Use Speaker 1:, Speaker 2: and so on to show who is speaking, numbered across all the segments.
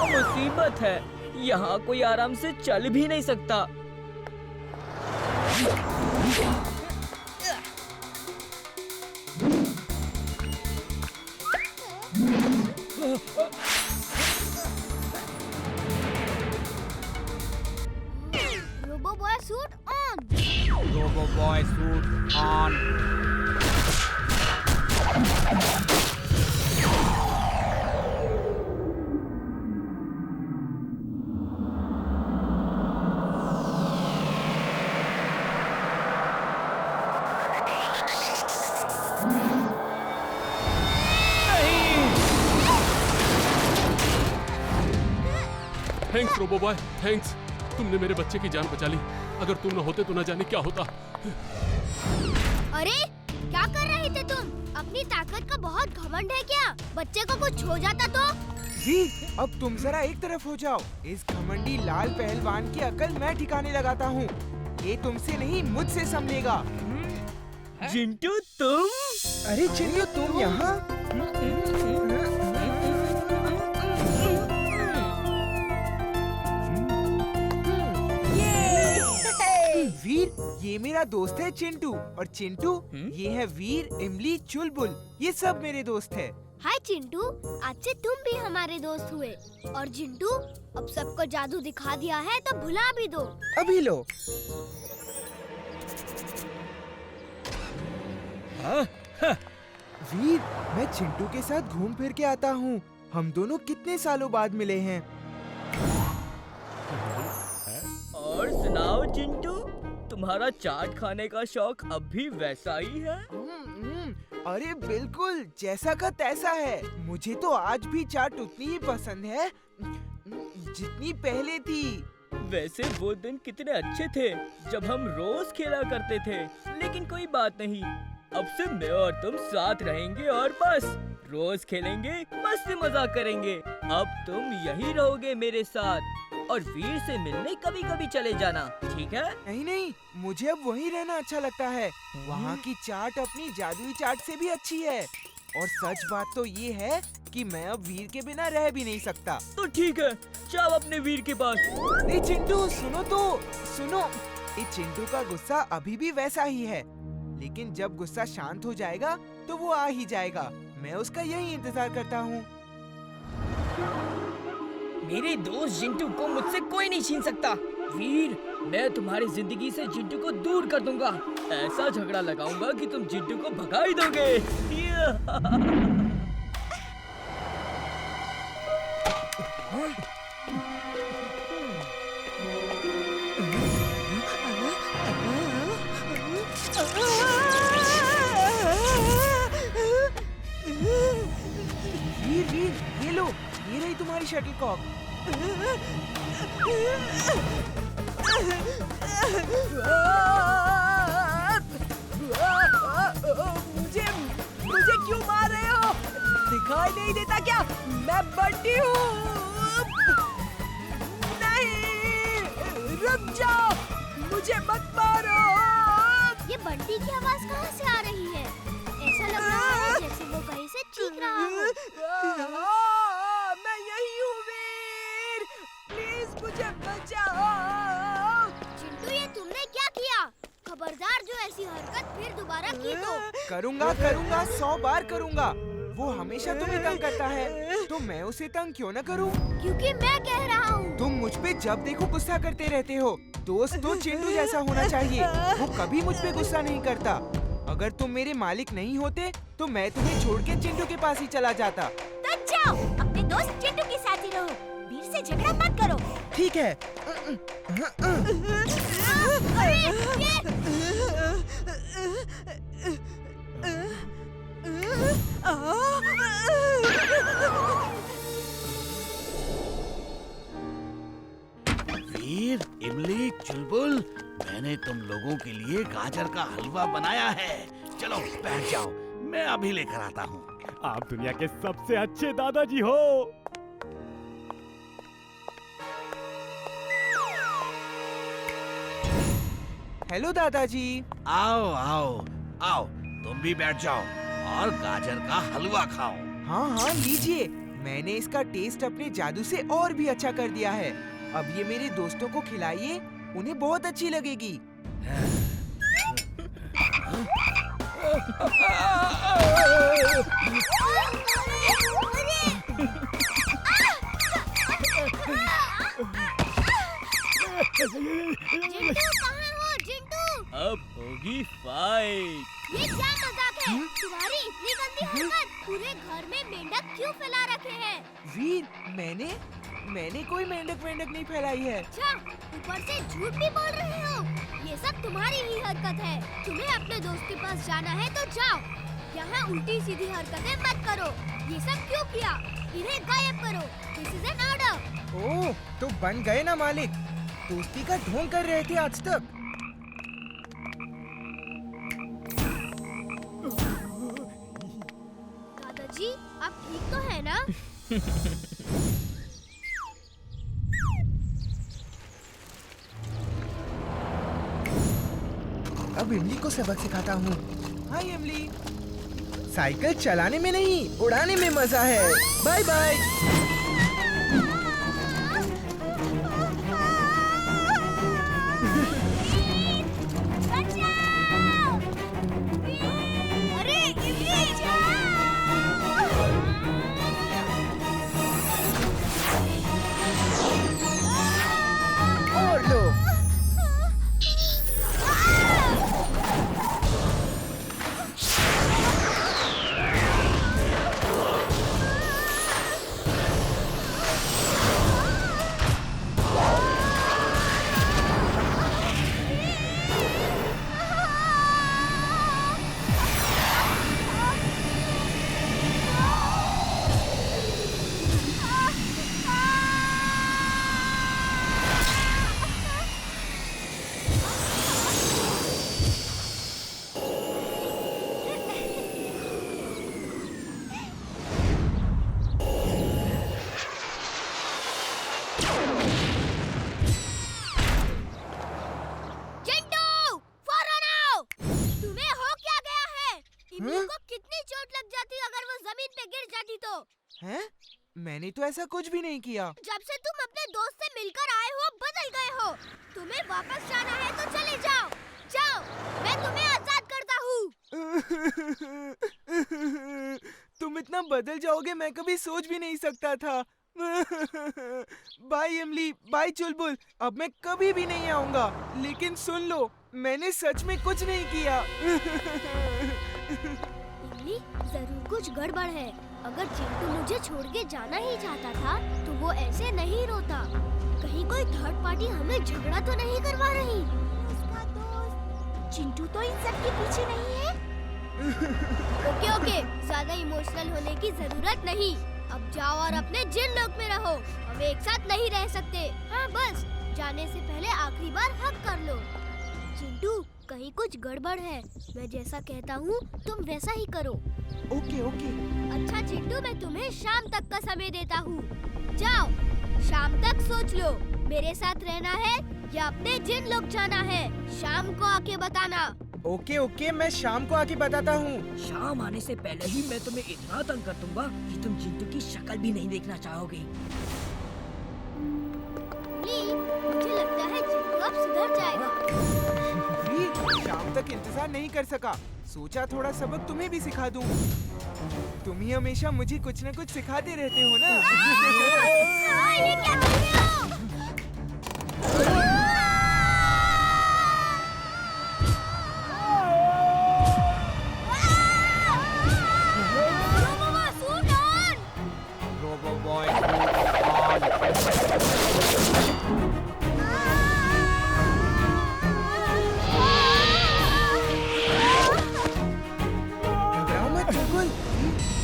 Speaker 1: मुसीबत है, यहाँ कोई आराम से चल भी नहीं सकता।
Speaker 2: Robo boy suit on.
Speaker 3: Robo boy suit on.
Speaker 4: Thanks robo boy, thanks. तुमने मेरे बच्चे की जान बचा ली। अगर तुम न होते तो न जाने क्या होता।
Speaker 2: अरे क्या कर रहे थे तुम? अपनी ताकत का बहुत घमंड है क्या? बच्चे को कुछ हो जाता तो?
Speaker 5: जी, अब तुम जरा एक तरफ हो जाओ। इस घमंडी लाल पहलवान की अकल मैं ठिकाने लगाता हूँ। ये तुमसे नहीं मुझसे संभलेगा।
Speaker 1: चिंटू तुम?
Speaker 5: अरे चिंटू तुम यहाँ? वीर, ये मेरा दोस्त है चिंटू, और चिंटू ये है वीर, इमली, चुलबुल। ये सब मेरे दोस्त है।
Speaker 2: हाय चिंटू, आज से तुम भी हमारे दोस्त हुए। और चिंटू, अब सबको जादू दिखा दिया है तो भुला भी दो।
Speaker 5: अभी लो। वीर, मैं चिंटू के साथ घूम फिर के आता हूँ। हम दोनों कितने सालों बाद मिले हैं।
Speaker 1: और सुनाओ चिंटू, तुम्हारा चाट खाने का शौक अब भी वैसा ही है?
Speaker 5: अरे बिल्कुल, जैसा का तैसा है। मुझे तो आज भी चाट उतनी ही पसंद है जितनी पहले थी।
Speaker 1: वैसे वो दिन कितने अच्छे थे जब हम रोज खेला करते थे। लेकिन कोई बात नहीं, अब से मैं और तुम साथ रहेंगे और बस रोज खेलेंगे, मस्ती मजाक करेंगे। अब तुम यही रहोगे मेरे साथ, और वीर से मिलने कभी कभी चले जाना, ठीक है?
Speaker 5: नहीं नहीं, मुझे अब वहीं रहना अच्छा लगता है। वहाँ की चाट अपनी जादुई चाट से भी अच्छी है। और सच बात तो ये है कि मैं अब वीर के बिना रह भी नहीं सकता।
Speaker 1: तो ठीक है, जाओ अपने वीर के पास।
Speaker 5: ए चिंटू, सुनो तो सुनो। ये चिंटू का गुस्सा अभी भी वैसा ही है, लेकिन जब गुस्सा शांत हो जाएगा तो वो आ ही जाएगा। मैं उसका यही इंतजार करता हूँ।
Speaker 1: मेरे दोस्त जिंटू को मुझसे कोई नहीं छीन सकता। वीर, मैं तुम्हारी जिंदगी से जिंटू को दूर कर दूंगा। ऐसा झगड़ा लगाऊंगा कि तुम जिंटू को भगा ही दोगे।
Speaker 5: वीर वीर, ये लो, ये रही तुम्हारी शटलकॉक।
Speaker 6: मुझे क्यों मार रहे हो? दिखाई नहीं देता क्या? मैं बंटी हूँ। नहीं, रुक जाओ, मुझे मत मारो।
Speaker 2: ये बंटी की आवाज कहाँ से आ रही है? ऐसा लग रहा है जैसे वो कहीं से चीख रहा हो।
Speaker 6: मैं यही हूँ वीर, प्लीज मुझे बचाओ।
Speaker 2: चिंटू, ये तुमने क्या किया? खबरदार, जो ऐसी हरकत फिर दोबारा की तो।
Speaker 5: करूँगा करूँगा, 100 बार करूँगा। वो हमेशा तुम्हें तंग करता है, तो मैं उसे तंग क्यों न करूँ?
Speaker 2: क्योंकि मैं कह रहा हूँ।
Speaker 5: तुम मुझ पे जब देखो गुस्सा करते रहते हो। दोस्त तो चिंटू जैसा होना चाहिए, वो कभी मुझ पे गुस्सा नहीं करता। अगर तुम मेरे मालिक नहीं होते तो मैं तुम्हें छोड़ के चिंटू के पास ही चला जाता।
Speaker 2: तो जाओ, अपने दोस्त चिंटू के साथ ही रहो। वीर से झगड़ा मत करो।
Speaker 5: ठीक है।
Speaker 2: अरे, ये
Speaker 3: वीर, इमली, चुलबुल, मैंने तुम लोगों के लिए गाजर का हलवा बनाया है। चलो बैठ जाओ, मैं अभी लेकर आता हूँ।
Speaker 7: आप दुनिया के सबसे अच्छे दादाजी हो।
Speaker 5: हेलो दादाजी।
Speaker 3: आओ आओ आओ, तुम भी बैठ जाओ और गाजर का हलवा खाओ।
Speaker 5: हाँ हाँ, लीजिए। मैंने इसका टेस्ट अपने जादू से और भी अच्छा कर दिया है। अब ये मेरे दोस्तों को खिलाइए, उन्हें बहुत अच्छी लगेगी।
Speaker 2: जिंटू कहाँ हो जिंटू?
Speaker 1: अब होगी फाइट।
Speaker 2: ये क्या मजाक है? तुम्हारी इतनी गंदी हरकत! पूरे घर में मेंढक क्यों फैला रखे हैं?
Speaker 5: वीर, मैंने कोई मेंढक नहीं फैलाई है।
Speaker 2: अच्छा, ऊपर से झूठ भी बोल रहे हो। ये सब तुम्हारी ही हरकत है। तुम्हें अपने दोस्त के पास जाना है तो जाओ। यहाँ उल्टी सीधी हरकतें मत करो। ये सब क्यों किया? इन्हें गायब करो। This is an order.
Speaker 5: Oh, तो बन गए ना मालिक। दोस्ती का ढोंग कर रहे थे आज तक।
Speaker 2: दादाजी, आप ठीक तो है ना?
Speaker 5: अब इमली को सबक सिखाता हूँ। हाय इमली। साइकिल चलाने में नहीं, उड़ाने में मजा है। Bye bye.
Speaker 2: बचाओ! अरे इमली!
Speaker 5: और लो।
Speaker 2: जिंटू! फौरन आओ! तुम्हें हो क्या गया है? इमली को कितनी चोट लग जाती अगर वो जमीन पे गिर जाती तो?
Speaker 5: हैं? मैंने तो ऐसा कुछ भी नहीं किया।
Speaker 2: जब से तुम अपने दोस्त से मिलकर आए हो, बदल गए हो। तुम्हें वापस जाना है तो चले जाओ। जाओ, मैं तुम्हें आजाद करता हूँ।
Speaker 5: तुम इतना बदल जाओगे मैं कभी सोच भी नहीं सकता था। बाय इमली, बाय चुलबुल। अब मैं कभी भी नहीं आऊंगा। लेकिन सुन लो, मैंने सच में कुछ नहीं किया।
Speaker 2: इमली, जरूर कुछ गड़बड़ है। अगर चिंटू मुझे छोड़ के जाना ही चाहता था तो वो ऐसे नहीं रोता। कहीं कोई थर्ड पार्टी हमें झगड़ा तो नहीं करवा रही? उसका दोस्त चिंटू तो इन सब के पीछे नहीं है। ओके, ज्यादा इमोशनल होने की जरूरत नहीं। अब जाओ और अपने जिन लोक में रहो। हम एक साथ नहीं रह सकते। हाँ, बस जाने से पहले आखिरी बार हक कर लो। चिंटू, कहीं कुछ गड़बड़ है। मैं जैसा कहता हूँ तुम वैसा ही करो।
Speaker 5: ओके।
Speaker 2: अच्छा चिंटू, मैं तुम्हें शाम तक का समय देता हूँ। जाओ, शाम तक सोच लो, मेरे साथ रहना है या अपने जिन लोग जाना है। शाम को आके बताना।
Speaker 5: ओके, मैं शाम को आके बताता हूँ।
Speaker 1: शाम आने से पहले ही मैं तुम्हें इतना तंग कर दूंगा कि तुम जिंटू की शक्ल भी नहीं देखना चाहोगे।
Speaker 2: मुझे लगता है चिंटू अब सुधर जाएगा।
Speaker 5: वीर, शाम तक इंतजार नहीं कर सका। सोचा थोड़ा सबक तुम्हें भी सिखा दूं। तुम ही हमेशा मुझे कुछ न कुछ सिखाते रहते हो ना।
Speaker 2: ये क्या कर रहे हो?
Speaker 5: रोबो बॉय, घबराओ मत चुलबुल।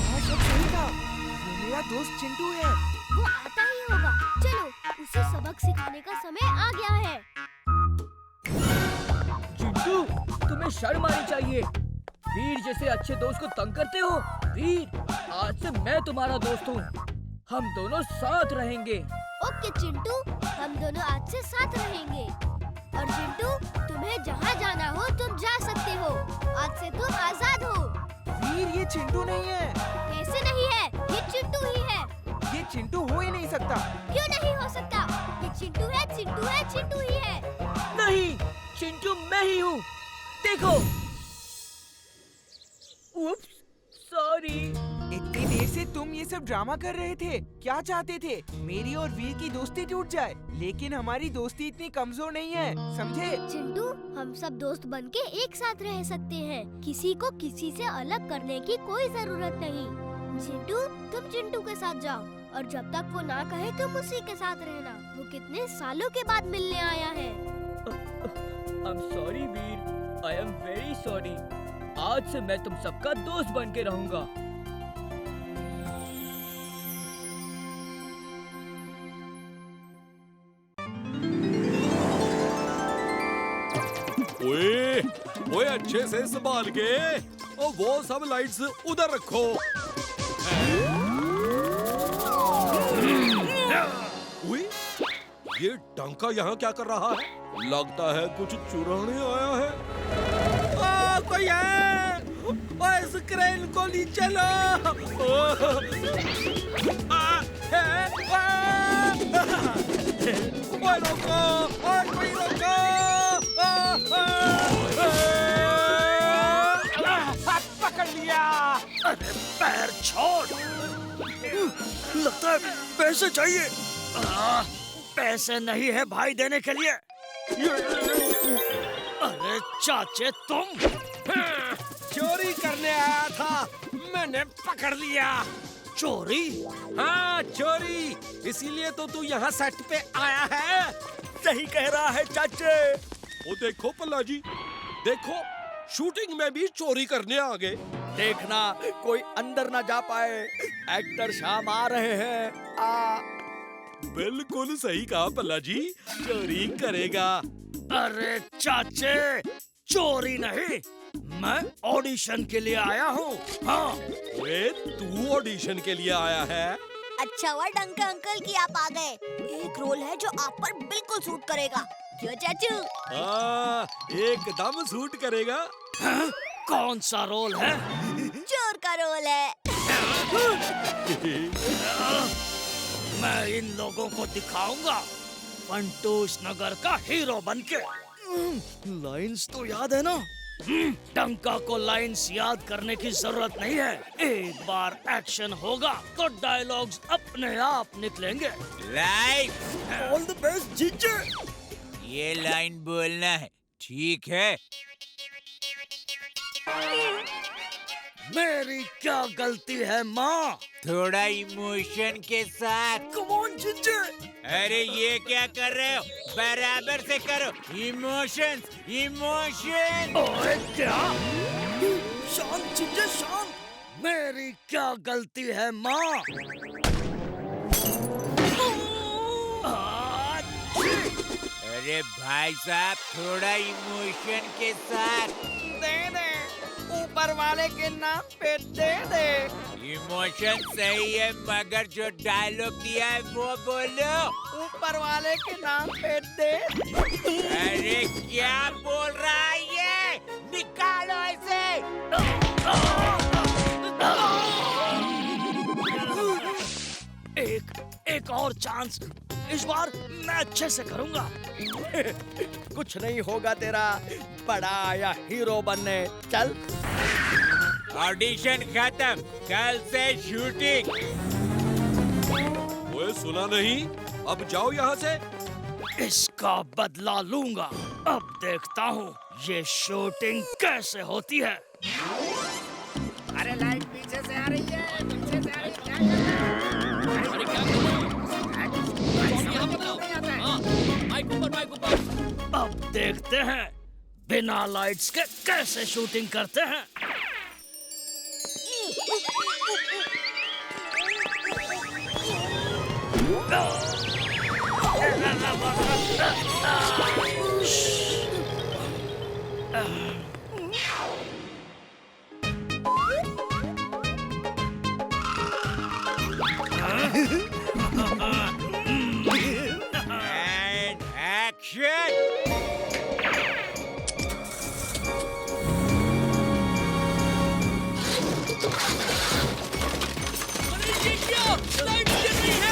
Speaker 5: हाँ, सब सही था। वो मेरा दोस्त चिंटू है।
Speaker 2: वो आता ही होगा। चलो, उसे सबक सिखाने का समय आ गया है।
Speaker 1: जिंटू, तुम्हें शर्म आनी चाहिए। वीर जैसे अच्छे दोस्त को तंग करते हो। वीर, आज से मैं तुम्हारा दोस्त हूँ। हम दोनों साथ रहेंगे।
Speaker 2: ओके चिंटू, हम दोनों आज से साथ रहेंगे। और चिंटू, तुम्हें जहाँ जाना हो तुम जा सकते हो। आज से तुम आजाद हो।
Speaker 5: वीर, ये चिंटू नहीं है।
Speaker 2: कैसे नहीं है? ये चिंटू ही है।
Speaker 5: चिंटू हो ही नहीं सकता।
Speaker 2: क्यों नहीं हो सकता? ये चिंटू है, चिंटू है, चिंटू ही है।
Speaker 1: नहीं, चिंटू मैं ही हूँ। देखो। उप्स, सॉरी।
Speaker 5: इतनी देर से तुम ये सब ड्रामा कर रहे थे। क्या चाहते थे? मेरी और वीर की दोस्ती टूट जाए। लेकिन हमारी दोस्ती इतनी कमजोर नहीं है, समझे?
Speaker 2: चिंटू, हम सब दोस्त बनके एक साथ रह सकते हैं। किसी को किसी से अलग करने की कोई जरूरत नहीं। चिंटू, तुम चिंटू के साथ जाओ और जब तक वो ना कहे तुम उसी के साथ रहना। वो कितने सालों के बाद मिलने आया है।
Speaker 1: I am sorry Veer, I am very sorry. आज से मैं तुम सबका दोस्त बन के रहूंगा।
Speaker 4: ओए, ओए अच्छे से संभाल के। और वो सब लाइट्स उधर रखो। ओए, ये डंका यहाँ क्या कर रहा है? लगता है कुछ चुराने आया है। कोई है? इस क्रेन को नीचे लो। रोको, कोई रोको।
Speaker 3: पकड़ लिया। अरे पैर छोड़। लगता है पैसे चाहिए। पैसे नहीं है भाई देने के लिए। अरे चाचे तुम चोरी करने आया था, मैंने पकड़ लिया। चोरी? हाँ चोरी, इसीलिए तो तू यहाँ सेट पे आया है। सही कह रहा है चाचे।
Speaker 4: वो देखो पल्ला जी, देखो शूटिंग में भी चोरी करने आ गए।
Speaker 3: देखना कोई अंदर ना जा पाए। एक्टर शाम आ रहे हैं।
Speaker 4: बिल्कुल सही कहा पल्ला जी, चोरी करेगा।
Speaker 3: अरे चाचे, चोरी नहीं, मैं ऑडिशन के लिए आया हूँ। हाँ।
Speaker 4: वे तू ऑडिशन के लिए आया है?
Speaker 8: अच्छा हुआ डंका अंकल कि आप आ गए। एक रोल है जो आप पर बिल्कुल सूट करेगा। क्यों चाचू?
Speaker 4: हाँ, एकदम सूट करेगा।
Speaker 3: हाँ? कौन सा रोल है?
Speaker 8: चोर का रोल है।
Speaker 3: मैं इन लोगों को दिखाऊंगा फंटूश नगर का हीरो बनके। लाइंस तो याद है ना? डंका को लाइंस याद करने की जरूरत नहीं है। एक बार एक्शन होगा तो डायलॉग्स अपने आप निकलेंगे।
Speaker 9: लाइन
Speaker 3: ऑल द बेस्ट जीजे।
Speaker 9: ये लाइन बोलना है, ठीक है?
Speaker 3: मेरी क्या गलती है माँ?
Speaker 9: थोड़ा इमोशन के साथ।
Speaker 3: कम ऑन जीजे।
Speaker 9: अरे ये क्या कर रहे हो? बराबर से करो। Emotions, emotion.
Speaker 3: ओए क्या? शांत जीजे शांत। मेरी क्या गलती है माँ?
Speaker 9: अरे भाई साहब, थोड़ा इमोशन के साथ।
Speaker 3: दे दे, ऊपर वाले के नाम पे दे दे।
Speaker 9: इमोशन सही है, मगर जो डायलॉग दिया है वो बोलो।
Speaker 3: ऊपर वाले के नाम पे दे।
Speaker 9: अरे क्या बोल रहा है ये? निकालो इसे।
Speaker 3: एक और चांस। इस बार मैं अच्छे से करूंगा। कुछ नहीं होगा तेरा बड़ा आया हीरो बनने। चल।
Speaker 9: ऑडिशन खत्म, कल से शूटिंग।
Speaker 4: ओए सुना नहीं? अब जाओ यहाँ से।
Speaker 3: इसका बदला लूंगा। अब देखता हूँ ये शूटिंग कैसे होती है।
Speaker 9: अरे लाइट पीछे से आ रही है, पीछे से आ रही है।
Speaker 1: अरे क्या कर रहे हो?
Speaker 3: अब देखते हैं बिना लाइट्स के कैसे शूटिंग करते हैं।
Speaker 9: And action!
Speaker 1: अरे ये क्या? लाइट गिर रही है।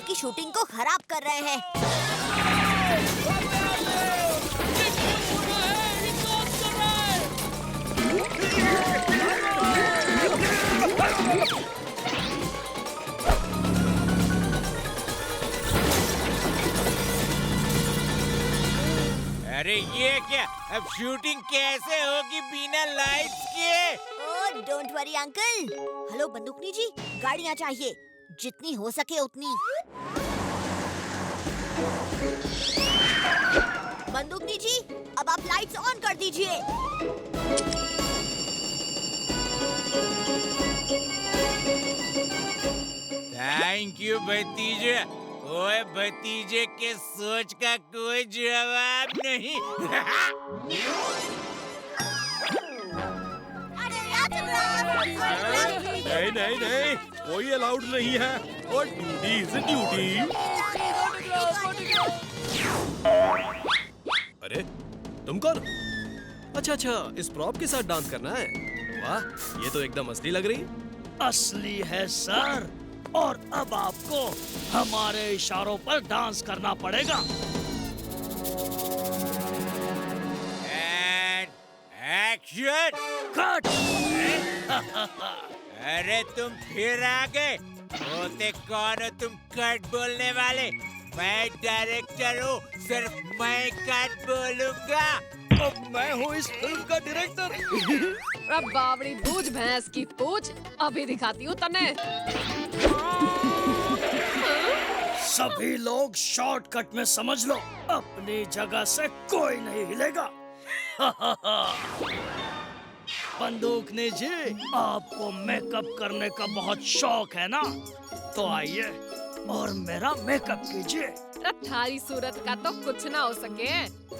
Speaker 8: की शूटिंग को खराब कर रहे हैं।
Speaker 9: अरे ये क्या? अब शूटिंग कैसे होगी बिना लाइट्स के?
Speaker 8: Oh don't worry uncle. Hello बंदूकनी जी, गाड़ियाँ चाहिए, जितनी हो सके उतनी। बंदूकनी जी, अब आप लाइट्स ऑन कर दीजिए।
Speaker 9: थैंक यू भतीजे। ओए भतीजे के सोच का कोई जवाब नहीं।
Speaker 4: नहीं नहीं नहीं, कोई अलाउड नहीं है और ड्यूटी इज ड्यूटी।
Speaker 10: अरे तुम कौन? अच्छा अच्छा, इस प्रॉप के साथ डांस करना है? वाह, ये तो एकदम असली लग रही है।
Speaker 3: असली है सर, और अब आपको हमारे इशारों पर डांस करना पड़ेगा।
Speaker 9: And action.
Speaker 3: कट।
Speaker 9: अरे तुम फिर आ गए। होते कौन हो तुम कट बोलने वाले? मैं डायरेक्टर हूँ, सिर्फ मैं कट बोलूंगा।
Speaker 3: अब मैं हूँ इस फिल्म का डायरेक्टर।
Speaker 6: अब बावड़ी बूझ भैंस की पूछ, अभी दिखाती हूँ तने।
Speaker 3: सभी लोग शॉर्टकट में समझ लो, अपनी जगह से कोई नहीं हिलेगा। बंदूकनी जी, आपको मेकअप करने का बहुत शौक है ना? तो आइए और मेरा मेकअप कीजिए।
Speaker 6: थारी सूरत का तो कुछ ना हो सके।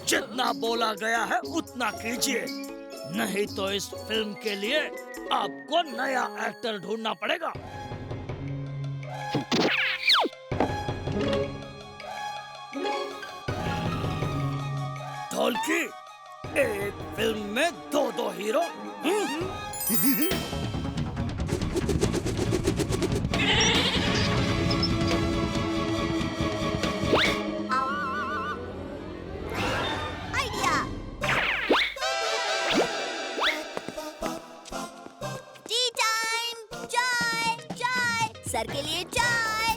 Speaker 3: जितना बोला गया है उतना कीजिए, नहीं तो इस फिल्म के लिए आपको नया एक्टर ढूंढना पड़ेगा। ढोलकी, एक फिल्म में दो हीरो।
Speaker 8: आइडिया। T time. चाय चाय, सर के लिए चाय।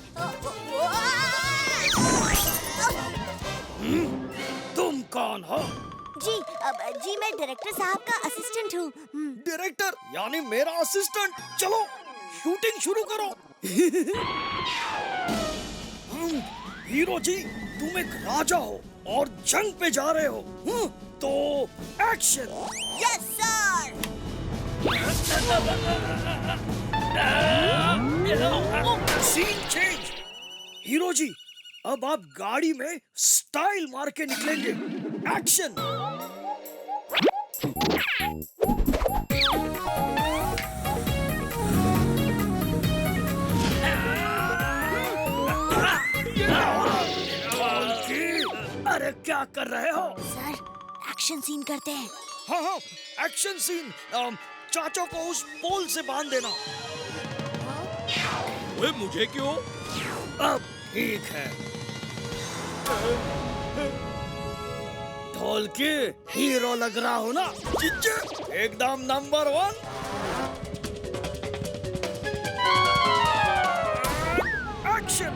Speaker 3: तुम कौन हो?
Speaker 8: जी मैं डायरेक्टर साहब का असिस्टेंट हूँ।
Speaker 3: डायरेक्टर यानी मेरा असिस्टेंट। चलो शूटिंग शुरू करो। हीरो जी, तुम एक राजा हो और जंग पे जा रहे हो, तो action.
Speaker 8: Yes sir.
Speaker 3: Scene change. Hero ji, अब आप गाड़ी में स्टाइल मार के निकलेंगे। एक्शन। अरे क्या कर रहे हो?
Speaker 8: सर, एक्शन सीन करते हैं।
Speaker 3: हाँ हाँ, एक्शन सीन। चाचा को उस पोल से बांध देना।
Speaker 4: ओए, मुझे क्यों?
Speaker 3: अब ठीक है। ढोलकी, हीरो लग रहा हो ना? चिच्चे, एकदम नंबर 1। एक्शन।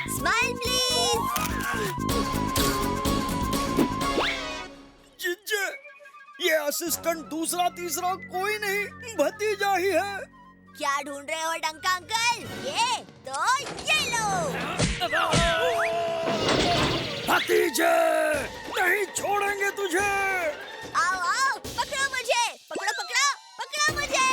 Speaker 8: Smile please.
Speaker 3: जिज्जे, ये असिस्टेंट दूसरा तीसरा कोई नहीं, भतीजा ही है।
Speaker 8: क्या ढूंढ रहे हो डंका अंकल? ये तो ये लो।
Speaker 3: भतीजे, नहीं छोड़ेंगे तुझे।
Speaker 8: आओ आओ, पकड़ो मुझे, पकड़ो पकड़ो पकड़ो मुझे।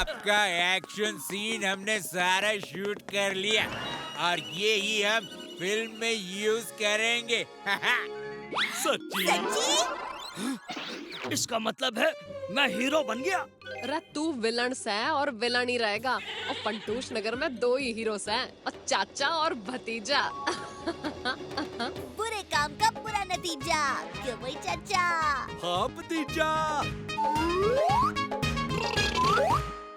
Speaker 9: आपका एक्शन सीन हमने सारा शूट कर लिया और ये ही हम फिल्म में यूज करेंगे।
Speaker 3: सच्ची? इसका मतलब है मैं हीरो बन गया।
Speaker 6: अरे तू विलन है और विलन ही रहेगा। और फंटूश नगर में 2 ही हीरोज हैं, और चाचा और भतीजा।
Speaker 8: बुरे काम का बुरा नतीजा, क्यों भाई चाचा?
Speaker 10: हाँ भतीजा।